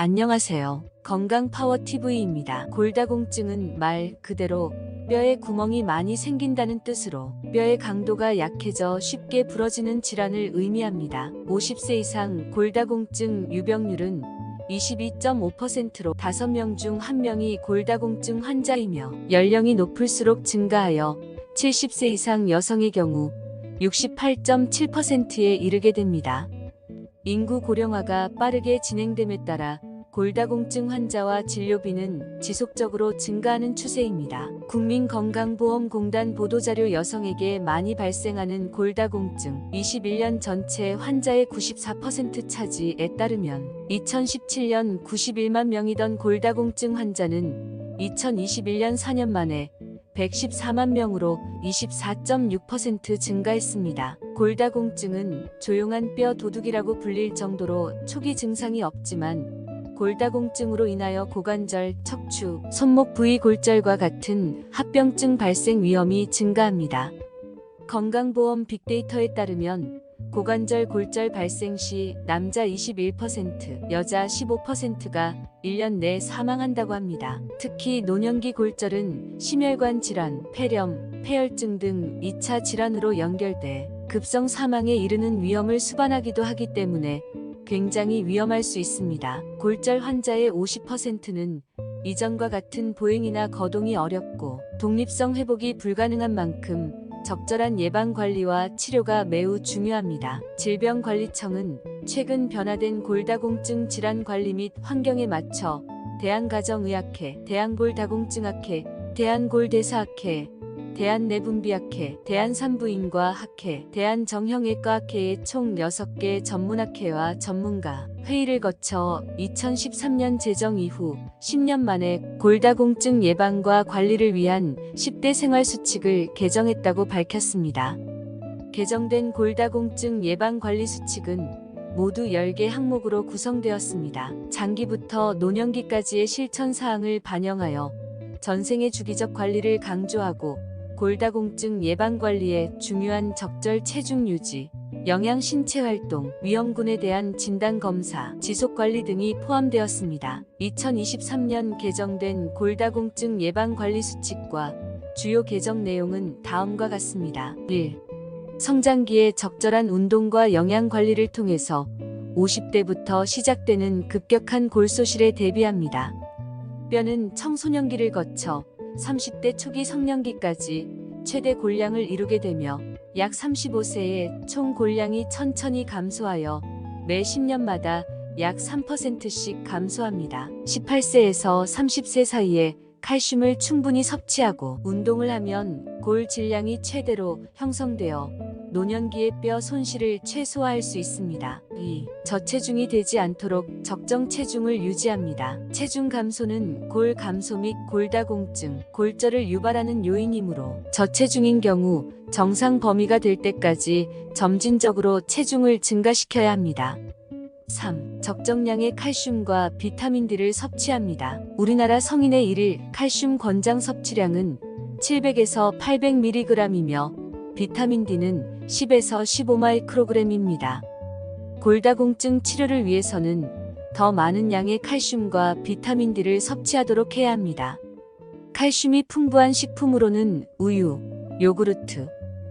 안녕하세요. 건강파워TV입니다. 골다공증은 말 그대로 뼈에 구멍이 많이 생긴다는 뜻으로 뼈의 강도가 약해져 쉽게 부러지는 질환을 의미합니다. 50세 이상 골다공증 유병률은 22.5%로 5명 중 1명이 골다공증 환자이며 연령이 높을수록 증가하여 70세 이상 여성의 경우 68.7%에 이르게 됩니다. 인구 고령화가 빠르게 진행됨에 따라 골다공증 환자와 진료비는 지속적으로 증가하는 추세입니다. 국민건강보험공단 보도자료 여성에게 많이 발생하는 골다공증 21년 전체 환자의 94% 차지에 따르면 2017년 91만 명이던 골다공증 환자는 2021년 4년 만에 114만 명으로 24.6% 증가했습니다. 골다공증은 조용한 뼈 도둑이라고 불릴 정도로 초기 증상이 없지만 골다공증으로 인하여 고관절, 척추, 손목 부위 골절과 같은 합병증 발생 위험이 증가합니다. 건강보험 빅데이터에 따르면 고관절 골절 발생 시 남자 21%, 여자 15%가 1년 내 사망한다고 합니다. 특히 노년기 골절은 심혈관 질환, 폐렴, 폐혈증 등 2차 질환으로 연결돼 급성 사망에 이르는 위험을 수반하기도 하기 때문에 굉장히 위험할 수 있습니다. 골절 환자의 50%는 이전과 같은 보행이나 거동이 어렵고 독립성 회복이 불가능한 만큼 적절한 예방관리와 치료가 매우 중요합니다. 질병관리청은 최근 변화된 골다공증 질환관리 및 환경에 맞춰 대한가정의학회, 대한골다공증학회, 대한골대사학회, 대한내분비학회, 대한산부인과학회, 대한정형외과학회의 총 6개 전문학회와 전문가 회의를 거쳐 2013년 제정 이후 10년 만에 골다공증 예방과 관리를 위한 10대 생활수칙을 개정했다고 밝혔습니다. 개정된 골다공증 예방관리수칙은 모두 10개 항목으로 구성되었습니다. 장기부터 노년기까지의 실천사항을 반영하여 전생의 주기적 관리를 강조하고 골다공증 예방관리에 중요한 적절 체중 유지, 영양 신체활동, 위험군에 대한 진단검사, 지속관리 등이 포함되었습니다. 2023년 개정된 골다공증 예방관리수칙과 주요 개정 내용은 다음과 같습니다. 1. 성장기에 적절한 운동과 영양관리를 통해서 50대부터 시작되는 급격한 골소실에 대비합니다. 뼈는 청소년기를 거쳐 30대 초기 성년기까지 최대 골량을 이루게 되며 약 35세에 총 골량이 천천히 감소하여 매 10년마다 약 3%씩 감소합니다. 18세에서 30세 사이에 칼슘을 충분히 섭취하고 운동을 하면 골 질량이 최대로 형성되어 노년기의 뼈 손실을 최소화할 수 있습니다. 2. 저체중이 되지 않도록 적정 체중을 유지합니다. 체중 감소는 골 감소 및 골다공증, 골절을 유발하는 요인이므로 저체중인 경우 정상 범위가 될 때까지 점진적으로 체중을 증가시켜야 합니다. 3. 적정량의 칼슘과 비타민 D를 섭취합니다. 우리나라 성인의 일일 칼슘 권장 섭취량은 700에서 800mg이며 비타민 D는 10에서 15마이크로그램입니다. 골다공증 치료를 위해서는 더 많은 양의 칼슘과 비타민 D를 섭취하도록 해야 합니다. 칼슘이 풍부한 식품으로는 우유, 요구르트,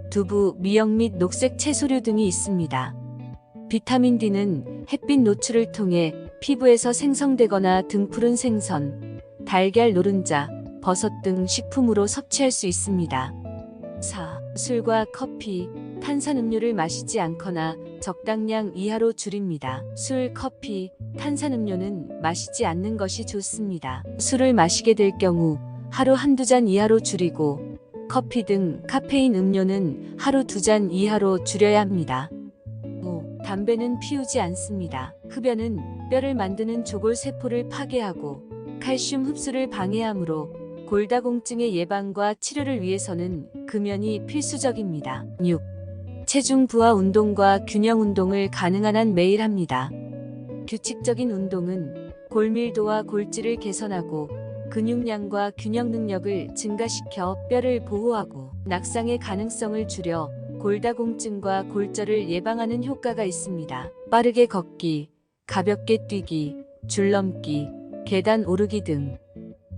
두부, 미역 및 녹색 채소류 등이 있습니다. 비타민 D는 햇빛 노출을 통해 피부에서 생성되거나 등푸른 생선, 달걀 노른자, 버섯 등 식품으로 섭취할 수 있습니다. 4. 술과 커피, 탄산음료를 마시지 않거나 적당량 이하로 줄입니다. 술, 커피, 탄산음료는 마시지 않는 것이 좋습니다. 술을 마시게 될 경우 하루 한두 잔 이하로 줄이고 커피 등 카페인 음료는 하루 2잔 이하로 줄여야 합니다. 5. 담배는 피우지 않습니다. 흡연은 뼈를 만드는 조골세포를 파괴하고 칼슘 흡수를 방해하므로 골다공증의 예방과 치료를 위해서는 금연이 필수적입니다. 6. 체중 부하 운동과 균형 운동을 가능한 한 매일 합니다. 규칙적인 운동은 골밀도와 골질을 개선하고 근육량과 균형 능력을 증가시켜 뼈를 보호하고 낙상의 가능성을 줄여 골다공증과 골절을 예방하는 효과가 있습니다. 빠르게 걷기, 가볍게 뛰기, 줄넘기, 계단 오르기 등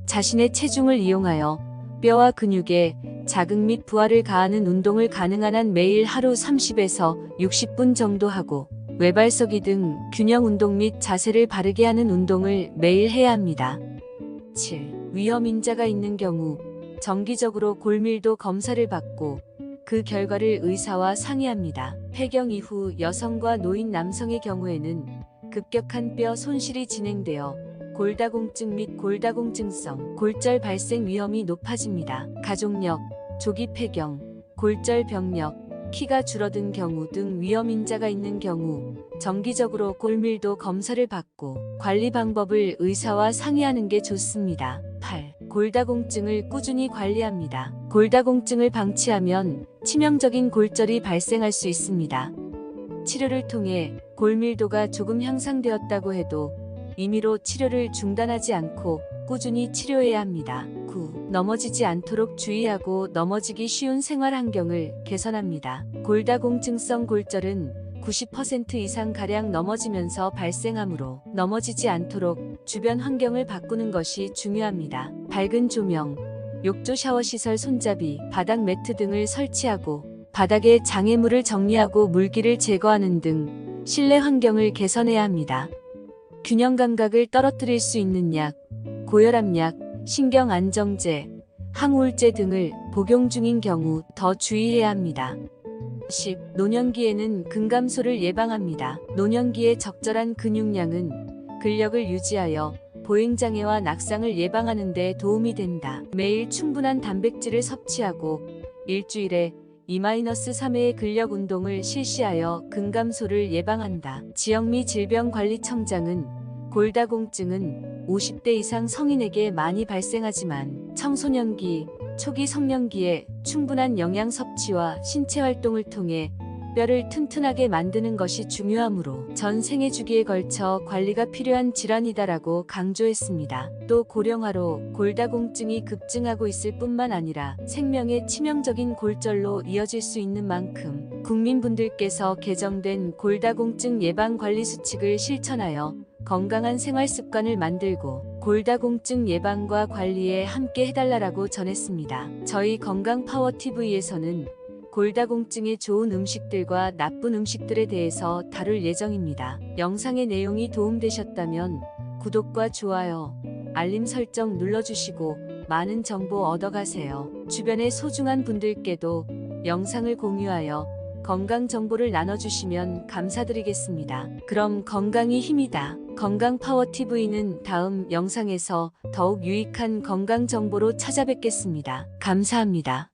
자신의 체중을 이용하여 뼈와 근육에 자극 및 부하를 가하는 운동을 가능한 한 매일 하루 30에서 60분 정도 하고 외발서기 등 균형 운동 및 자세를 바르게 하는 운동을 매일 해야 합니다. 7. 위험 인자가 있는 경우 정기적으로 골밀도 검사를 받고 그 결과를 의사와 상의합니다. 폐경 이후 여성과 노인 남성의 경우에는 급격한 뼈 손실이 진행되어 골다공증 및 골다공증성 골절 발생 위험이 높아집니다. 가족력, 조기 폐경, 골절 병력, 키가 줄어든 경우 등 위험 인자가 있는 경우 정기적으로 골밀도 검사를 받고 관리 방법을 의사와 상의하는 게 좋습니다. 8. 골다공증을 꾸준히 관리합니다. 골다공증을 방치하면 치명적인 골절이 발생할 수 있습니다. 치료를 통해 골밀도가 조금 향상되었다고 해도 임의로 치료를 중단하지 않고 꾸준히 치료해야 합니다. 9. 넘어지지 않도록 주의하고 넘어지기 쉬운 생활 환경을 개선합니다. 골다공증성 골절은 90% 이상 가량 넘어지면서 발생하므로 넘어지지 않도록 주변 환경을 바꾸는 것이 중요합니다. 밝은 조명, 욕조 샤워 시설 손잡이, 바닥 매트 등을 설치하고 바닥에 장애물을 정리하고 물기를 제거하는 등 실내 환경을 개선해야 합니다. 균형 감각을 떨어뜨릴 수 있는 약, 고혈압약, 신경안정제, 항우울제 등을 복용 중인 경우 더 주의해야 합니다. 10. 노년기에는 근감소를 예방합니다. 노년기의 적절한 근육량은 근력을 유지하여 보행장애와 낙상을 예방하는 데 도움이 된다. 매일 충분한 단백질을 섭취하고 일주일에 2-3회의 근력 운동을 실시하여 근감소를 예방한다. 지역미 질병관리청장은 골다공증은 50대 이상 성인에게 많이 발생하지만 청소년기, 초기 성년기에 충분한 영양 섭취와 신체 활동을 통해 뼈를 튼튼하게 만드는 것이 중요하므로 전 생애 주기에 걸쳐 관리가 필요한 질환이다라고 강조했습니다. 또 고령화로 골다공증이 급증하고 있을 뿐만 아니라 생명에 치명적인 골절로 이어질 수 있는 만큼 국민분들께서 개정된 골다공증 예방관리 수칙을 실천하여 건강한 생활 습관을 만들고 골다공증 예방과 관리에 함께 해달라고 전했습니다. 저희 건강파워TV에서는 골다공증에 좋은 음식들과 나쁜 음식들에 대해서 다룰 예정입니다. 영상의 내용이 도움되셨다면 구독과 좋아요, 알림 설정 눌러주시고 많은 정보 얻어가세요. 주변의 소중한 분들께도 영상을 공유하여 건강 정보를 나눠주시면 감사드리겠습니다. 그럼 건강이 힘이다. 건강파워TV는 다음 영상에서 더욱 유익한 건강 정보로 찾아뵙겠습니다. 감사합니다.